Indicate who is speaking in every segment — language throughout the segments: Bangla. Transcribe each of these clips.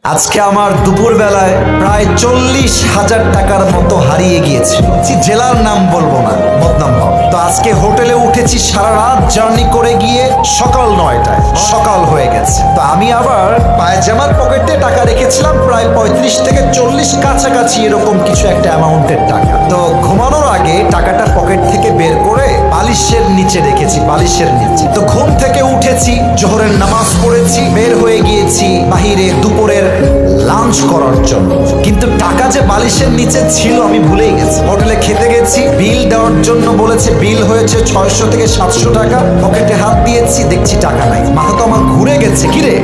Speaker 1: আজকে আমার দুপুর বেলায় প্রায় 40,000 টাকার মতো হারিয়ে গিয়েছে। জেলার নাম বলবো না, বদনাম হবে। তো আজকে হোটেলে উঠেছি, সারা রাত জার্নি করে গিয়ে সকাল 9টায় সকাল হয়ে গেছে। তো আমি আবার পায়জামার পকেটে টাকা রেখেছিলাম প্রায় 35 থেকে 40 কাছাকাছি এরকম কিছু একটা অ্যামাউন্টের টাকা। তো ঘুমানোর আগে টাকাটা পকেট থেকে বের করে বালিশের নিচে রেখেছি, বালিশের নিচে। তো ঘুম থেকে উঠেছি, জোহরের নামাজ পড়েছি, বের হয়ে গিয়েছি বাহিরে দুপুরের লাঞ্চ করার জন্য। কিন্তু টাকা যে বালিশের নিচে ছিল আমি ভুলেই গেছি। হোটেলে খেতে গেছি, বিল দেওয়ার জন্য বলেছে, বিল হয়েছে 600 থেকে 700 টাকা। পকেটে হাত দিয়েছি, দেখছি টাকা নাই। মাথা তো আমার ঘুরে গেছে, কিরে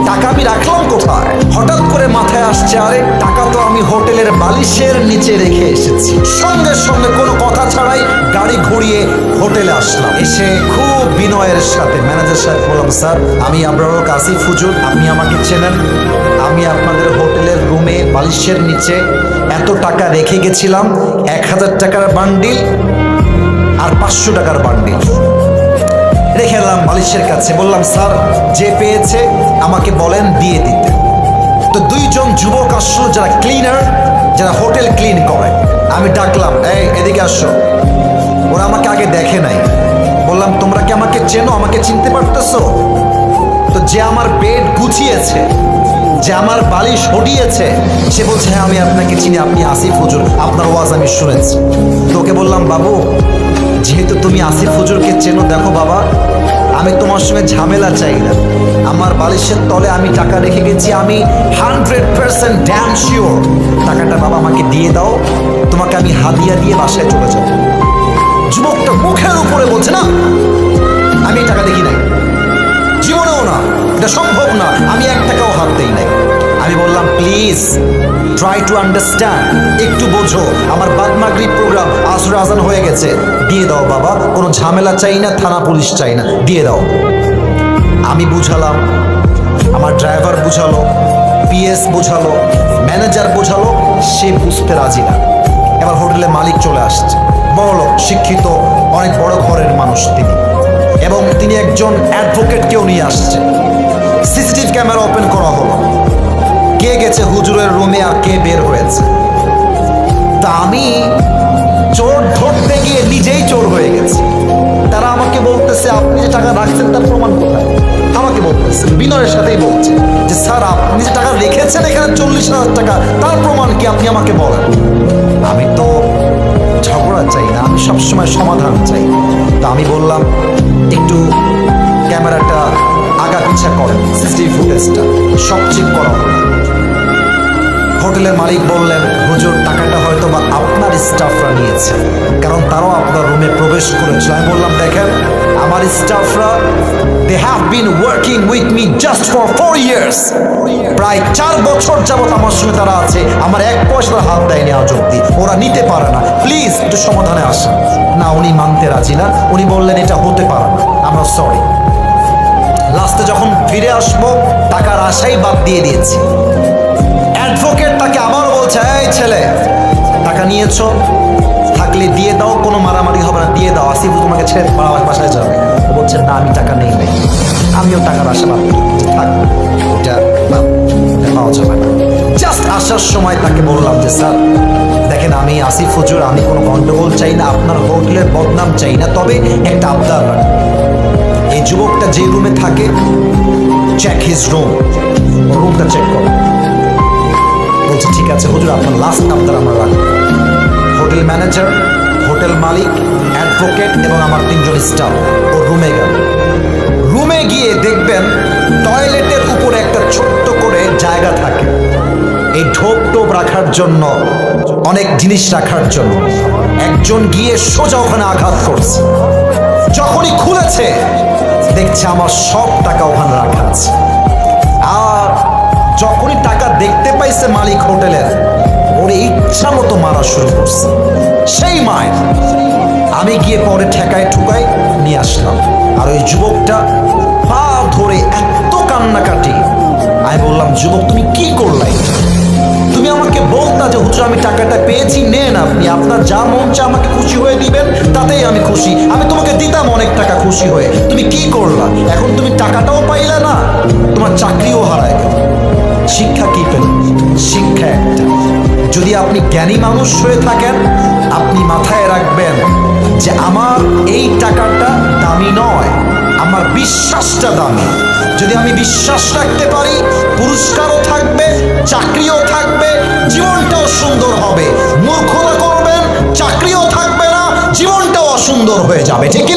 Speaker 1: টাকা আমি রাখলাম কোথায়? হঠাৎ করে মাথায় আসছে, আরে টাকা তো আমি হোটেলের বালিশের নিচে রেখে এসেছি। সঙ্গে সঙ্গে কোনো কথা ছাড়াই গাড়ি ঘুরিয়ে হোটেলে আসলাম। এসে খুব বিনয়ের সাথে ম্যানেজার সাহেব বললাম, স্যার আমি আবরার আসিফ হুজুর, আপনি আমাকে চেনেন? আমি আপনাদের হোটেলের রুমে বালিশের নিচে এত টাকা রেখে গেছিলাম, 1000 টাকার বান্ডিল আর 500 টাকার বান্ডিল রেখে এলাম বালিশের কাছে। বললাম, স্যার যে পেয়েছে আমাকে বলেন দিয়ে দিতে। তো দুইজন যুবক আসলো, যারা ক্লিনার, যারা হোটেল ক্লিন করে। আমি ডাকলাম, এই এদিকে আসো। ওরা আমাকে আগে দেখে নাই। বললাম, তোমরা কি আমাকে চেনো? আমাকে চিনতে পারতেছো? তো যে আমার বেড গুছিয়েছে, যে আমার বালিশ হটিয়েছে, সে বলছে, হ্যাঁ আমি আপনাকে চিনি, আপনি আসিফ হুজুর, আপনার ওয়াজ আমি শুনেছি। তোকে বললাম, বাবু যেহেতু তুমি আসিফ হুজুরকে চেনো, দেখো বাবা আমি তোমার সঙ্গে ঝামেলা চাই না। আমার বালিশের তলে আমি টাকা রেখে গেছি, আমি 100% ড্যাম শিওর টাকাটা বাবা আমাকে দিয়ে দাও, তোমাকে আমি হাদিয়া দিয়ে বাসায় চলে যাবো। যুবকটা মুখের উপরে বলছে, না আমি টাকা দেখি নাই, জীবনেও না, এটা সম্ভব না, আমি 1 টাকাও হাত দেই নাই। আমি বললাম, প্লিজ ট্রাই টু আন্ডারস্ট্যান্ড, একটু বোঝো, আমার বাদ মাগরিব প্রোগ্রাম, আসর আজান হয়ে গেছে, দিয়ে দাও বাবা, কোনো ঝামেলা চাই না, থানা পুলিশ চাই না, দিয়ে দাও। আমি বুঝালাম, আমার ড্রাইভার বুঝালো, পিএস বুঝালো, ম্যানেজার বুঝালো, সে বুঝতে রাজি না। এবার হোটেলের মালিক চলে আসছে, বড়লোক, শিক্ষিত, অনেক বড় ঘরের মানুষ তিনি, এবং তিনি একজন অ্যাডভোকেটকেও নিয়ে আসছে। সিসিটিভি ক্যামেরা ওপেন করা হলো, কে গেছে হুজুরের রুমে আর কে বের হয়েছে। তা আমি চোর ধরতে গিয়ে নিজেই চোর হয়ে গেছি। তারা আমাকে বলতেছে, আপনি যে টাকা রাখছেন তার প্রমাণ কোথায়? আমাকে বলতেছে, বিনয়ের সাথেই বলছে যে, স্যার আপনি যে টাকা রেখেছেন এখানে 40,000 টাকা, তার প্রমাণ কি আপনি আমাকে বলেন। আমি তো ঝগড়া চাই না, আমি সবসময় সমাধান চাই। তো আমি বললাম, একটু ক্যামেরাটা আগা পিছা করেন, সিসিটিভি ফুটেজটা সব চেক করা হলো। হোটেলের মালিক বললেন, হুজুর টাকাটা হয়তো বা আপনার স্টাফরা নিয়েছে, কারণ তারাও আপনার রুমে প্রবেশ করেছিল। আমি বললাম, দেখেন আমার স্টাফরা, they have been working with me just for 4 years, প্রায় 4 বছর যাবত আমার সঙ্গে তারা আছে, আমার 1 পয়সা হাত দেয়নি আজ অব্দি, ওরা নিতে পারে না, প্লিজ একটু সমাধানে আসেন। না, উনি মানতে রাজি না, উনি বললেন এটা হতে পারে না, আমরা সরি। লাস্টে যখন ফিরে আসবো, টাকার আশাই বাদ দিয়ে দিয়েছি। অ্যাডভোকেট তাকে আবার বলছে, এই ছেলে টাকা নিয়েছো, থাকলে দিয়ে দাও, কোনো মারামারি হবে না, দিয়ে দাও, আসিফ তোমাকে ছেড়ে বাসায় যাবে। ও বলছে, না আমি টাকা নেই নাই। আমিও টাকার আশা বাদ থাক, এটা পাওয়া যাবে না। জাস্ট আসার সময় তাকে বললাম যে, স্যার দেখেন আমি আসিফ হুজুর, আমি কোনো গন্ডগোল চাই না, আপনার হোটেলের বদনাম চাই না, তবে একটা আবদার রাখি, এই যুবকটা যে রুমে থাকে, চেক হিজ রুম, রুমটা চেক করো। বলছে, ঠিক আছে হুজুর, আপনার লাস্ট আবদার আমরা রাখবো। হোটেল ম্যানেজার, হোটেল মালিক, অ্যাডভোকেট এবং আমার 3 জন স্টাফ ও রুমে গেল। রুমে গিয়ে দেখবেন টয়লেটের উপরে একটা ছোট্ট করে জায়গা থাকে, এই ঢোপ টোপ রাখার জন্য, অনেক জিনিস রাখার জন্য। একজন গিয়ে সোজা ওখানে আঘাত করছে। যখনই খুলেছে দেখছে আমার সব টাকা ওখানে রাখা আছে। আর যখনই টাকা দেখতে পাইছে মালিক হোটেলের, ওরে ইচ্ছা মতো মারা শুরু করছে। সেই মায় আমি গিয়ে পরে ঠেকায় ঠুকায় নিয়ে আসলাম। আর ওই যুবকটা পা ধরে এত কান্নাকাটি। আমি বললাম, যুবক তুমি কি করলাই? তুমি আমাকে বলতা যে হুজুর আমি টাকাটা পেয়েছি, নেন আপনি, আপনার যা মন চায় আমাকে খুশি হয়ে দিবেন, তাতেই আমি খুশি, আমি তোমাকে দিতাম অনেক টাকা খুশি হয়ে। তুমি কি করলা? এখন তুমি টাকাটাও পাইলে না, তোমার চাকরিও হারায় গেল। শিক্ষা কি পেলেন? শিক্ষা একটা, যদি আপনি জ্ঞানী মানুষ হয়ে থাকেন, আপনি মাথায় রাখবেন যে আমার এই টাকাটা দামি নয়, আমার বিশ্বাসটা দামি। যদি আমি বিশ্বাস রাখতে পারি, পুরস্কারও থাকবে, চাকরিও থাকবে, জীবনটাও সুন্দর হবে। মূর্খতা করবেন, চাকরিও থাকবে না, জীবনটাও অসুন্দর হয়ে যাবে, ঠিক কি না?